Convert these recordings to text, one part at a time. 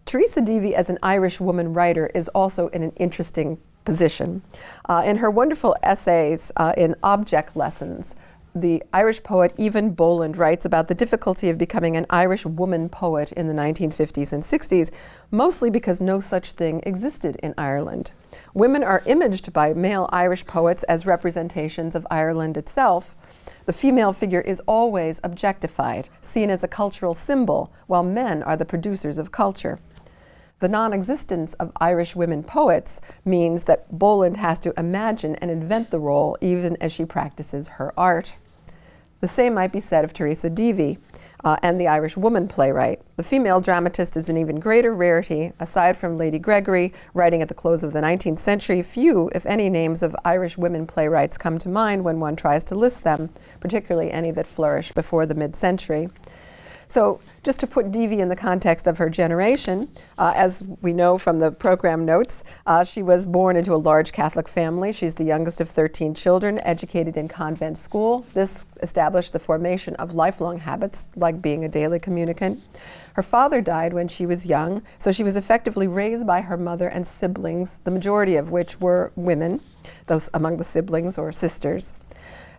Teresa Deevy, as an Irish woman writer, is also in an interesting position. In her wonderful essays in Object Lessons, the Irish poet Evan Boland writes about the difficulty of becoming an Irish woman poet in the 1950s and 60s, mostly because no such thing existed in Ireland. Women are imaged by male Irish poets as representations of Ireland itself. The female figure is always objectified, seen as a cultural symbol, while men are the producers of culture. The non-existence of Irish women poets means that Boland has to imagine and invent the role even as she practices her art. The same might be said of Teresa Deevy and the Irish woman playwright. The female dramatist is an even greater rarity. Aside from Lady Gregory, writing at the close of the 19th century, few, if any, names of Irish women playwrights come to mind when one tries to list them, particularly any that flourished before the mid-century. So just to put Deevy in the context of her generation, as we know from the program notes, she was born into a large Catholic family. She's the youngest of 13 children, educated in convent school. This established the formation of lifelong habits, like being a daily communicant. Her father died when she was young, so she was effectively raised by her mother and siblings, the majority of which were women, those among the siblings or sisters.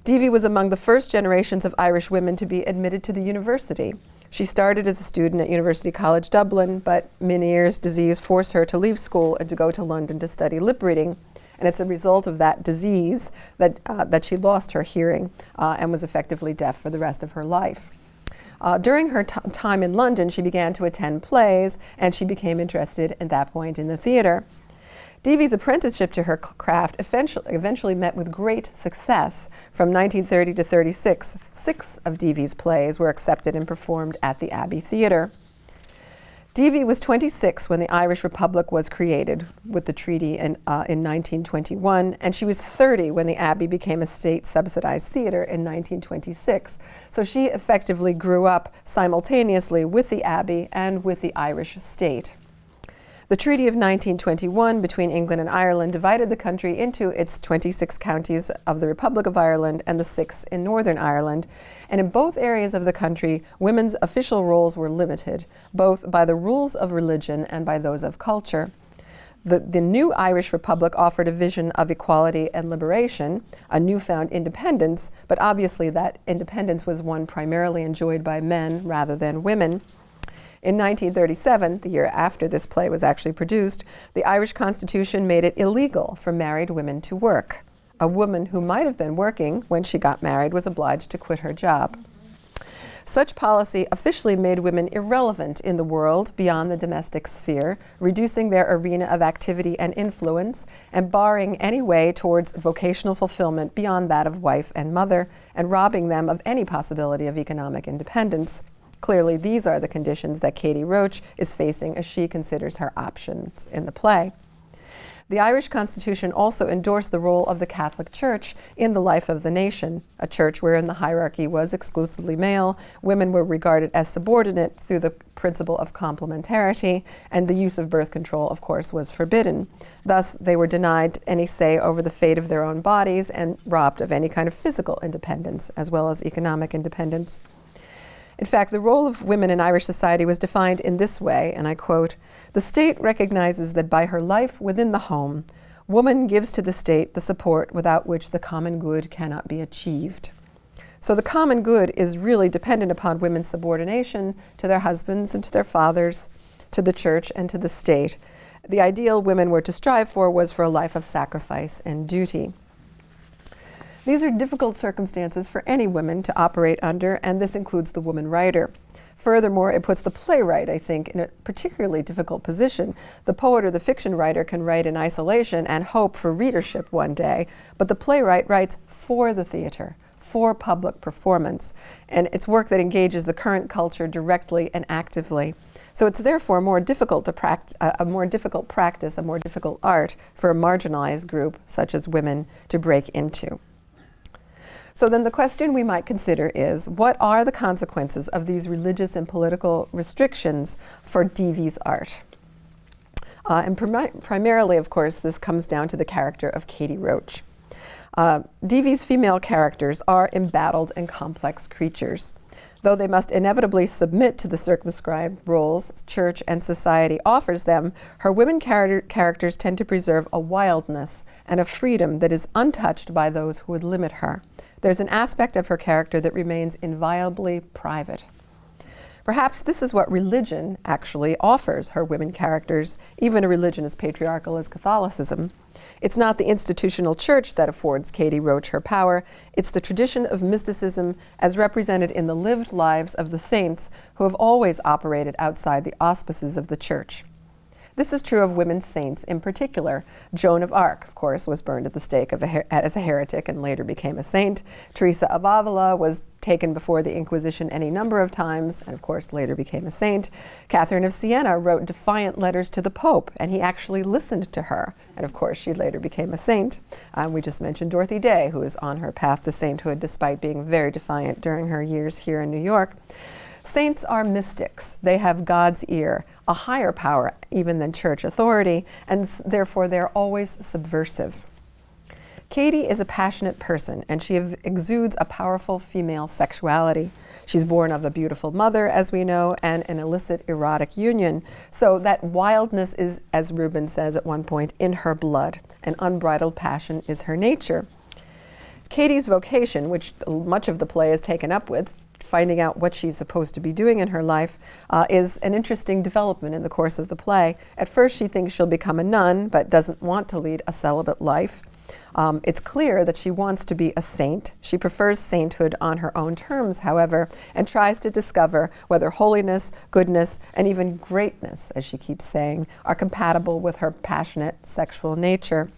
Deevy was among the first generations of Irish women to be admitted to the university. She started as a student at University College Dublin, but Meniere's disease forced her to leave school and to go to London to study lip reading. And it's a result of that disease that she lost her hearing and was effectively deaf for the rest of her life. During her time in London, she began to attend plays, and she became interested at that point in the theater. Deevy's apprenticeship to her craft eventually met with great success. From 1930 to 36, 6 of Deevy's plays were accepted and performed at the Abbey Theatre. Deevy was 26 when the Irish Republic was created with the treaty in 1921, and she was 30 when the Abbey became a state-subsidized theatre in 1926. So she effectively grew up simultaneously with the Abbey and with the Irish state. The Treaty of 1921 between England and Ireland divided the country into its 26 counties of the Republic of Ireland and the 6 in Northern Ireland. And in both areas of the country, women's official roles were limited, both by the rules of religion and by those of culture. The new Irish Republic offered a vision of equality and liberation, a newfound independence, but obviously that independence was one primarily enjoyed by men rather than women. In 1937, the year after this play was actually produced, the Irish Constitution made it illegal for married women to work. A woman who might have been working when she got married was obliged to quit her job. Such policy officially made women irrelevant in the world beyond the domestic sphere, reducing their arena of activity and influence, and barring any way towards vocational fulfillment beyond that of wife and mother, and robbing them of any possibility of economic independence. Clearly, these are the conditions that Katie Roche is facing as she considers her options in the play. The Irish Constitution also endorsed the role of the Catholic Church in the life of the nation, a church wherein the hierarchy was exclusively male, women were regarded as subordinate through the principle of complementarity, and the use of birth control, of course, was forbidden. Thus, they were denied any say over the fate of their own bodies and robbed of any kind of physical independence, as well as economic independence. In fact, the role of women in Irish society was defined in this way, and I quote, "The state recognizes that by her life within the home, woman gives to the state the support without which the common good cannot be achieved." So the common good is really dependent upon women's subordination to their husbands and to their fathers, to the church and to the state. The ideal women were to strive for was for a life of sacrifice and duty. These are difficult circumstances for any women to operate under, and this includes the woman writer. Furthermore, it puts the playwright, I think, in a particularly difficult position. The poet or the fiction writer can write in isolation and hope for readership one day, but the playwright writes for the theater, for public performance, and it's work that engages the current culture directly and actively. So it's therefore more difficult to a more difficult practice, a more difficult art for a marginalized group such as women to break into. So then the question we might consider is, what are the consequences of these religious and political restrictions for Deevy's art? And primarily, of course, this comes down to the character of Katie Roche. Deevy's female characters are embattled and complex creatures. Though they must inevitably submit to the circumscribed roles church and society offers them, her women characters tend to preserve a wildness and a freedom that is untouched by those who would limit her. There's an aspect of her character that remains inviolably private. Perhaps this is what religion actually offers her women characters, even a religion as patriarchal as Catholicism. It's not the institutional church that affords Katie Roche her power, it's the tradition of mysticism as represented in the lived lives of the saints who have always operated outside the auspices of the church. This is true of women saints in particular. Joan of Arc, of course, was burned at the stake as a heretic and later became a saint. Teresa of Avila was taken before the Inquisition any number of times and, of course, later became a saint. Catherine of Siena wrote defiant letters to the Pope, and he actually listened to her. And, of course, she later became a saint. We just mentioned Dorothy Day, who is on her path to sainthood despite being very defiant during her years here in New York. Saints are mystics. They have God's ear, a higher power even than church authority, and therefore they're always subversive. Katie is a passionate person, and she exudes a powerful female sexuality. She's born of a beautiful mother, as we know, and an illicit erotic union. So that wildness is, as Rubin says at one point, in her blood, and unbridled passion is her nature. Katie's vocation, which much of the play is taken up with, finding out what she's supposed to be doing in her life, is an interesting development in the course of the play. At first she thinks she'll become a nun, but doesn't want to lead a celibate life. It's clear that she wants to be a saint. She prefers sainthood on her own terms, however, and tries to discover whether holiness, goodness, and even greatness, as she keeps saying, are compatible with her passionate sexual nature.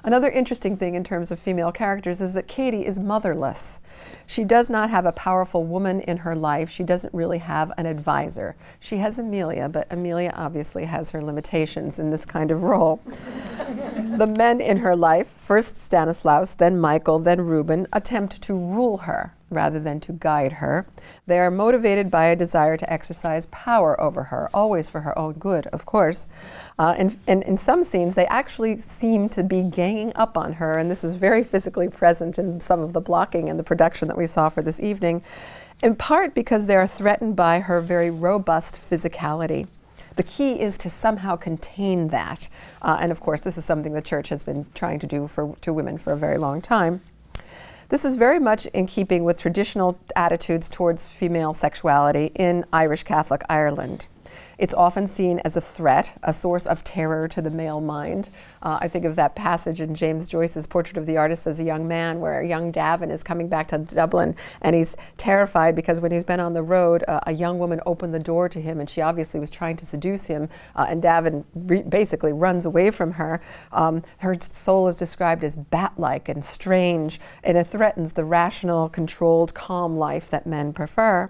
Another interesting thing in terms of female characters is that Katie is motherless. She does not have a powerful woman in her life. She doesn't really have an advisor. She has Amelia, but Amelia obviously has her limitations in this kind of role. The men in her life, first Stanislaus, then Michael, then Reuben, attempt to rule her rather than to guide her. They are motivated by a desire to exercise power over her, always for her own good, of course. And in some scenes, they actually seem to be ganging up on her, and this is very physically present in some of the blocking and the production that we saw for this evening, in part because they are threatened by her very robust physicality. The key is to somehow contain that. And of course, this is something the church has been trying to do to women for a very long time. This is very much in keeping with traditional attitudes towards female sexuality in Irish Catholic Ireland. It's often seen as a threat, a source of terror to the male mind. I think of that passage in James Joyce's Portrait of the Artist as a Young Man, where young Davin is coming back to Dublin, and he's terrified because when he's been on the road, a young woman opened the door to him, and she obviously was trying to seduce him, and Davin basically runs away from her. Her soul is described as bat-like and strange, and it threatens the rational, controlled, calm life that men prefer.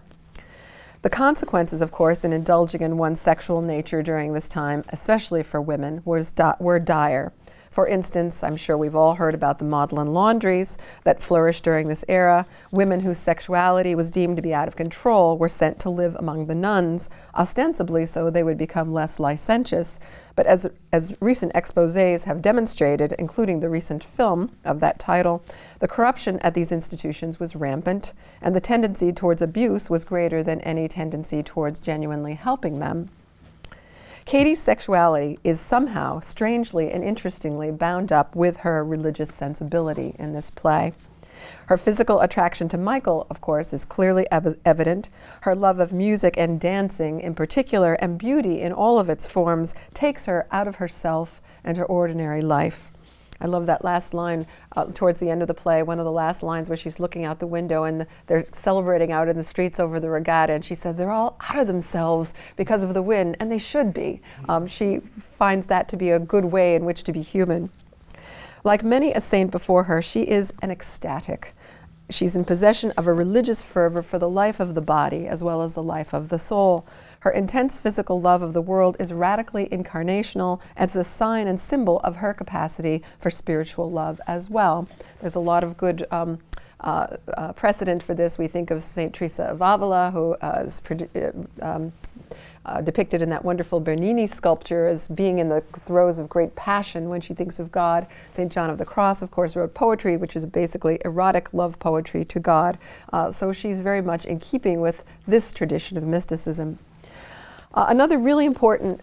The consequences, of course, in indulging in one's sexual nature during this time, especially for women, were dire. For instance, I'm sure we've all heard about the Magdalen laundries that flourished during this era. Women whose sexuality was deemed to be out of control were sent to live among the nuns, ostensibly so they would become less licentious. But as recent exposés have demonstrated, including the recent film of that title, the corruption at these institutions was rampant, and the tendency towards abuse was greater than any tendency towards genuinely helping them. Katie's sexuality is somehow, strangely and interestingly, bound up with her religious sensibility in this play. Her physical attraction to Michael, of course, is clearly evident. Her love of music and dancing in particular, and beauty in all of its forms, takes her out of herself and her ordinary life. I love that last line towards the end of the play, one of the last lines where she's looking out the window and they're celebrating out in the streets over the regatta, and she said they're all out of themselves because of the wind, and they should be. She finds that to be a good way in which to be human. Like many a saint before her, she is an ecstatic. She's in possession of a religious fervor for the life of the body as well as the life of the soul. Her intense physical love of the world is radically incarnational as a sign and symbol of her capacity for spiritual love as well. There's a lot of good precedent for this. We think of St. Teresa of Avila, who is depicted in that wonderful Bernini sculpture as being in the throes of great passion when she thinks of God. St. John of the Cross, of course, wrote poetry, which is basically erotic love poetry to God. So she's very much in keeping with this tradition of mysticism. Another really important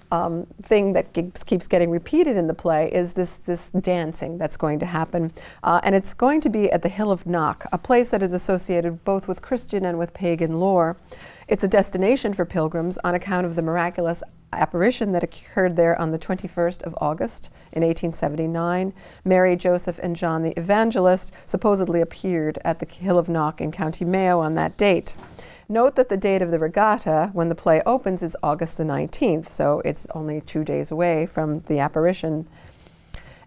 thing that keeps getting repeated in the play is this dancing that's going to happen. And it's going to be at the Hill of Knock, a place that is associated both with Christian and with pagan lore. It's a destination for pilgrims on account of the miraculous apparition that occurred there on the 21st of August in 1879. Mary, Joseph, and John the Evangelist supposedly appeared at the Hill of Knock in County Mayo on that date. Note that the date of the regatta, when the play opens, is August the 19th, so it's only 2 days away from the apparition.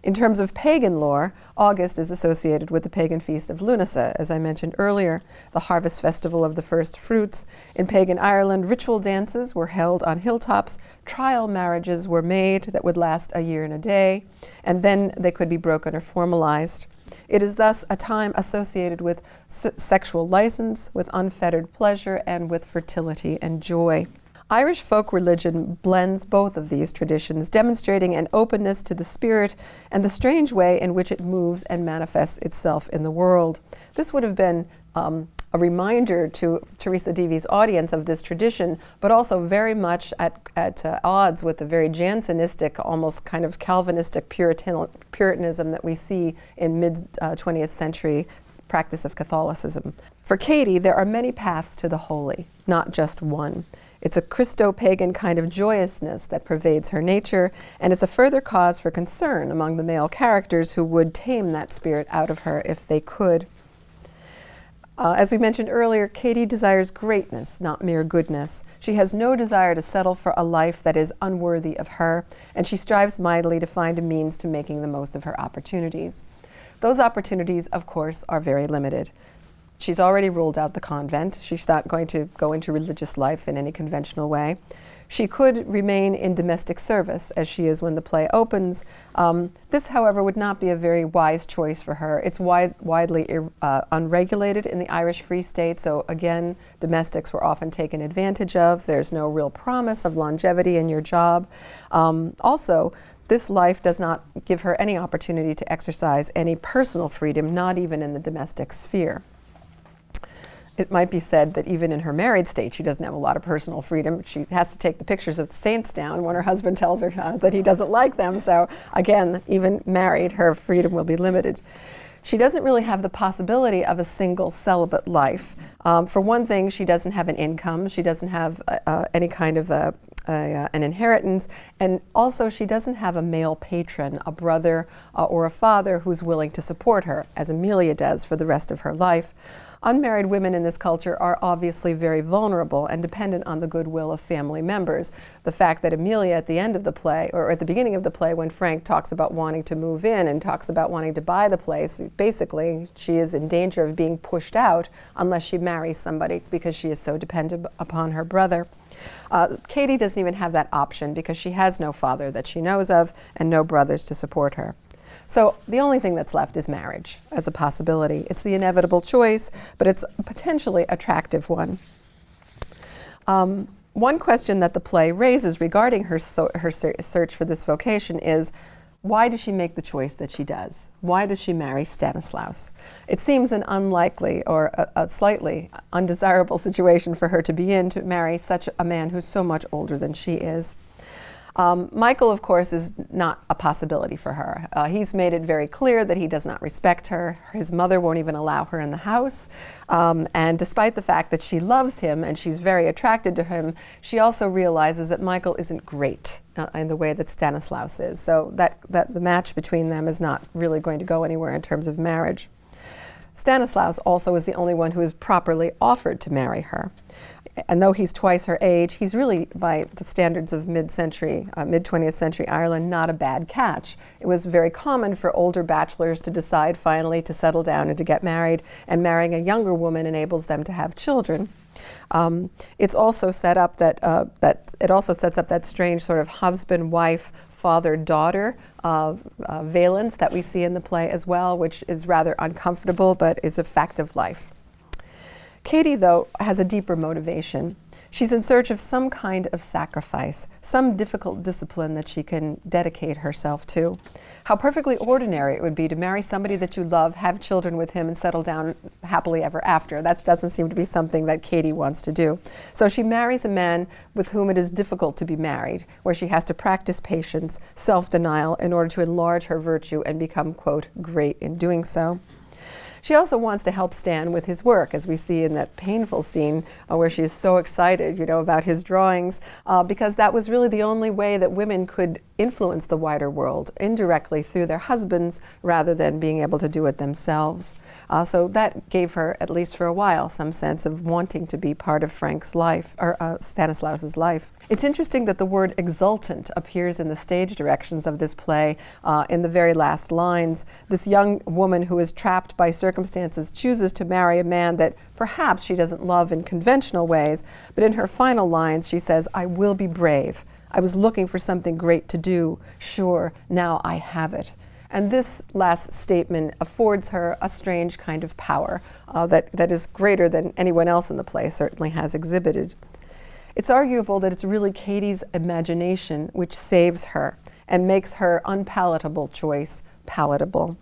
In terms of pagan lore, August is associated with the pagan feast of Lunasa, as I mentioned earlier, the harvest festival of the first fruits. In pagan Ireland, ritual dances were held on hilltops, trial marriages were made that would last a year and a day, and then they could be broken or formalized. It is thus a time associated with sexual license, with unfettered pleasure, and with fertility and joy. Irish folk religion blends both of these traditions, demonstrating an openness to the spirit and the strange way in which it moves and manifests itself in the world. This would have been a reminder to Teresa Deevy's audience of this tradition, but also very much at odds with the very Jansenistic, almost kind of Calvinistic Puritanism that we see in mid-20th century practice of Catholicism. For Katie, there are many paths to the holy, not just one. It's a Christo-pagan kind of joyousness that pervades her nature, and it's a further cause for concern among the male characters who would tame that spirit out of her if they could. As we mentioned earlier, Katie desires greatness, not mere goodness. She has no desire to settle for a life that is unworthy of her, and she strives mightily to find a means to making the most of her opportunities. Those opportunities, of course, are very limited. She's already ruled out the convent. She's not going to go into religious life in any conventional way. She could remain in domestic service, as she is when the play opens. This, however, would not be a very wise choice for her. It's widely unregulated in the Irish Free State, so again, domestics were often taken advantage of. There's no real promise of longevity in your job. Also, this life does not give her any opportunity to exercise any personal freedom, not even in the domestic sphere. It might be said that even in her married state, she doesn't have a lot of personal freedom. She has to take the pictures of the saints down when her husband tells her that he doesn't like them. So again, even married, her freedom will be limited. She doesn't really have the possibility of a single celibate life. For one thing, she doesn't have an income. She doesn't have any kind of an inheritance. And also, she doesn't have a male patron, a brother or a father who's willing to support her, as Amelia does for the rest of her life. Unmarried women in this culture are obviously very vulnerable and dependent on the goodwill of family members. The fact that Amelia at the end of the play, or at the beginning of the play when Frank talks about wanting to move in and talks about wanting to buy the place, basically she is in danger of being pushed out unless she marries somebody because she is so dependent upon her brother. Katie doesn't even have that option because she has no father that she knows of and no brothers to support her. So the only thing that's left is marriage as a possibility. It's the inevitable choice, but it's a potentially attractive one. One question that the play raises regarding her search for this vocation is, why does she make the choice that she does? Why does she marry Stanislaus? It seems an unlikely or a slightly undesirable situation for her to be in, to marry such a man who's so much older than she is. Michael, of course, is not a possibility for her. He's made it very clear that he does not respect her. His mother won't even allow her in the house. And despite the fact that she loves him and she's very attracted to him, she also realizes that Michael isn't great in the way that Stanislaus is. So that the match between them is not really going to go anywhere in terms of marriage. Stanislaus also is the only one who is properly offered to marry her. And though he's twice her age, he's really, by the standards of mid-20th century Ireland, not a bad catch. It was very common for older bachelors to decide finally to settle down and to get married, and marrying a younger woman enables them to have children. It's also set up it also sets up that strange sort of husband-wife, father-daughter valence that we see in the play as well, which is rather uncomfortable, but is a fact of life. Katie, though, has a deeper motivation. She's in search of some kind of sacrifice, some difficult discipline that she can dedicate herself to. How perfectly ordinary it would be to marry somebody that you love, have children with him, and settle down happily ever after. That doesn't seem to be something that Katie wants to do. So she marries a man with whom it is difficult to be married, where she has to practice patience, self-denial, in order to enlarge her virtue and become, quote, great in doing so. She also wants to help Stan with his work, as we see in that painful scene where she is so excited, about his drawings, because that was really the only way that women could influence the wider world, indirectly through their husbands, rather than being able to do it themselves. So that gave her, at least for a while, some sense of wanting to be part of Frank's life, or Stanislaus's life. It's interesting that the word exultant appears in the stage directions of this play in the very last lines. This young woman who is trapped by circumstances chooses to marry a man that perhaps she doesn't love in conventional ways, but in her final lines she says, "I will be brave. I was looking for something great to do. Sure, now I have it." And this last statement affords her a strange kind of power that is greater than anyone else in the play certainly has exhibited. It's arguable that it's really Katie's imagination which saves her and makes her unpalatable choice palatable.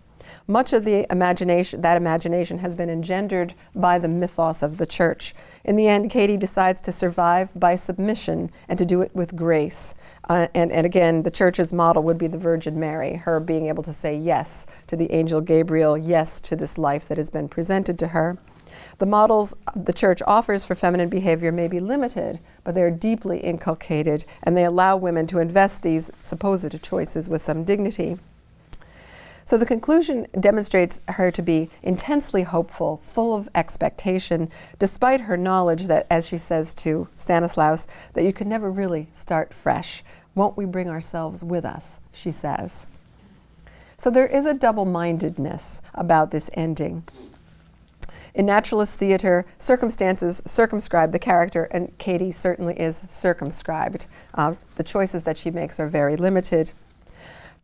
Much of that imagination has been engendered by the mythos of the church. In the end, Katie decides to survive by submission and to do it with grace. And again, the church's model would be the Virgin Mary, her being able to say yes to the angel Gabriel, yes to this life that has been presented to her. The models the church offers for feminine behavior may be limited, but they're deeply inculcated, and they allow women to invest these supposed choices with some dignity. So the conclusion demonstrates her to be intensely hopeful, full of expectation, despite her knowledge that, as she says to Stanislaus, that you can never really start fresh. Won't we bring ourselves with us, she says. So there is a double-mindedness about this ending. In naturalist theater, circumstances circumscribe the character, and Katie certainly is circumscribed. The choices that she makes are very limited.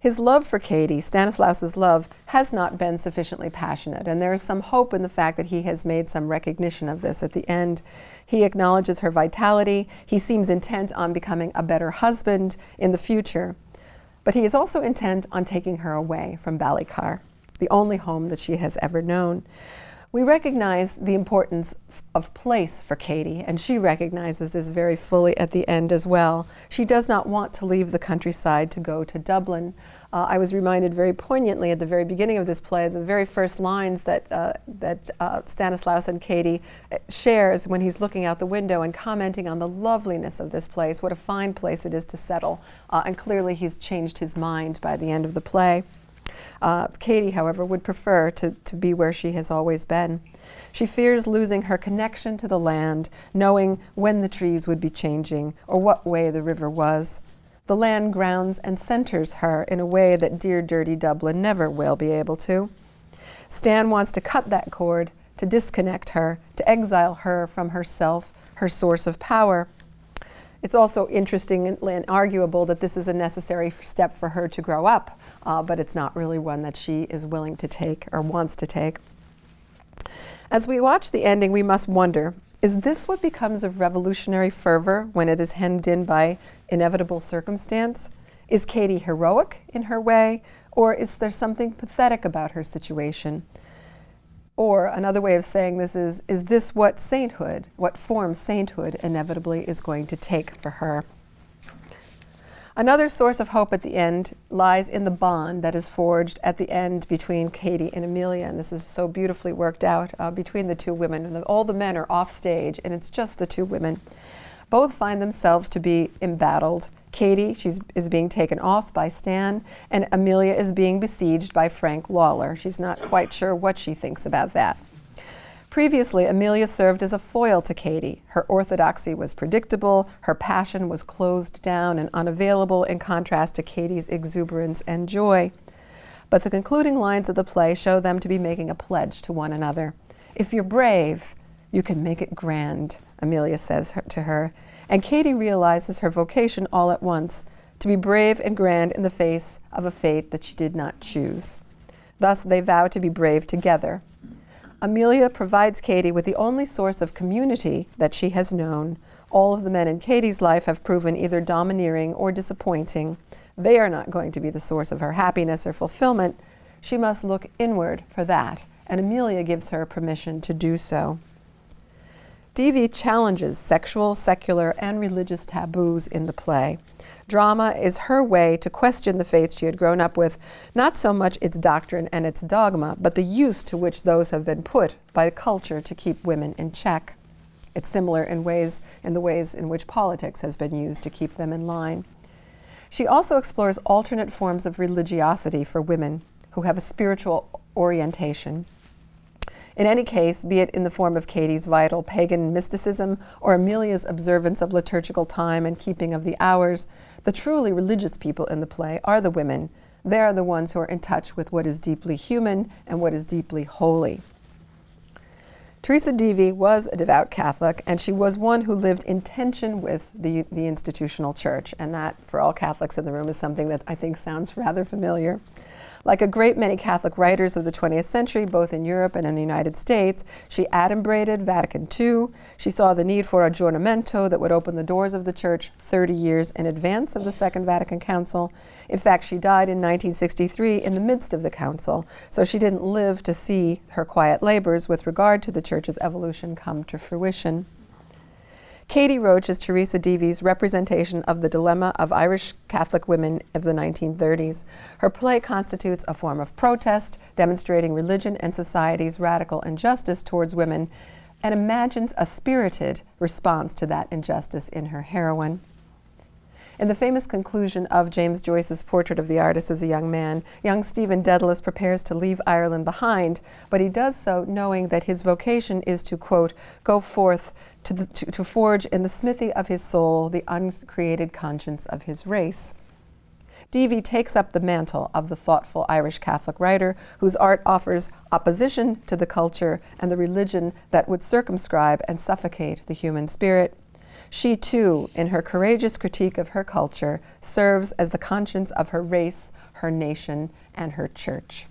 His love for Katie, Stanislaus's love, has not been sufficiently passionate, and there is some hope in the fact that he has made some recognition of this at the end. He acknowledges her vitality. He seems intent on becoming a better husband in the future, but he is also intent on taking her away from Ballycar, the only home that she has ever known. We recognize the importance of place for Katie, and she recognizes this very fully at the end as well. She does not want to leave the countryside to go to Dublin. I was reminded very poignantly at the very beginning of this play, the very first lines that Stanislaus and Katie shares when he's looking out the window and commenting on the loveliness of this place, what a fine place it is to settle. And clearly he's changed his mind by the end of the play. Katie, however, would prefer to be where she has always been. She fears losing her connection to the land, knowing when the trees would be changing or what way the river was. The land grounds and centers her in a way that dear, dirty Dublin never will be able to. Stan wants to cut that cord, to disconnect her, to exile her from herself, her source of power. It's also interesting and arguable that this is a necessary step for her to grow up, but it's not really one that she is willing to take or wants to take. As we watch the ending, we must wonder, is this what becomes of revolutionary fervor when it is hemmed in by inevitable circumstance? Is Katie heroic in her way, or is there something pathetic about her situation? Or another way of saying this is this what sainthood, what form sainthood inevitably is going to take for her? Another source of hope at the end lies in the bond that is forged at the end between Katie and Amelia, and this is so beautifully worked out between the two women. And all the men are off stage, and it's just the two women. Both find themselves to be embattled. Katie, is being taken off by Stan, and Amelia is being besieged by Frank Lawler. She's not quite sure what she thinks about that. Previously, Amelia served as a foil to Katie. Her orthodoxy was predictable, her passion was closed down and unavailable in contrast to Katie's exuberance and joy. But the concluding lines of the play show them to be making a pledge to one another. If you're brave, you can make it grand, Amelia says to her, and Katie realizes her vocation all at once, to be brave and grand in the face of a fate that she did not choose. Thus, they vow to be brave together. Amelia provides Katie with the only source of community that she has known. All of the men in Katie's life have proven either domineering or disappointing. They are not going to be the source of her happiness or fulfillment. She must look inward for that, and Amelia gives her permission to do so. Deevy challenges sexual, secular, and religious taboos in the play. Drama is her way to question the faith she had grown up with, not so much its doctrine and its dogma, but the use to which those have been put by culture to keep women in check. It's similar in the ways in which politics has been used to keep them in line. She also explores alternate forms of religiosity for women who have a spiritual orientation. In any case, be it in the form of Katie's vital pagan mysticism or Amelia's observance of liturgical time and keeping of the hours, the truly religious people in the play are the women. They are the ones who are in touch with what is deeply human and what is deeply holy. Teresa Deevy was a devout Catholic, and she was one who lived in tension with the institutional church, and that, for all Catholics in the room, is something that I think sounds rather familiar. Like a great many Catholic writers of the 20th century, both in Europe and in the United States, she adumbrated Vatican II. She saw the need for aggiornamento that would open the doors of the Church 30 years in advance of the Second Vatican Council. In fact, she died in 1963 in the midst of the Council, so she didn't live to see her quiet labors with regard to the Church's evolution come to fruition. Katie Roche is Teresa Deevy's representation of the dilemma of Irish Catholic women of the 1930s. Her play constitutes a form of protest, demonstrating religion and society's radical injustice towards women, and imagines a spirited response to that injustice in her heroine. In the famous conclusion of James Joyce's Portrait of the Artist as a Young Man, young Stephen Dedalus prepares to leave Ireland behind, but he does so knowing that his vocation is to, quote, go forth to forge in the smithy of his soul the uncreated conscience of his race. Deevy takes up the mantle of the thoughtful Irish Catholic writer whose art offers opposition to the culture and the religion that would circumscribe and suffocate the human spirit. She, too, in her courageous critique of her culture, serves as the conscience of her race, her nation, and her church.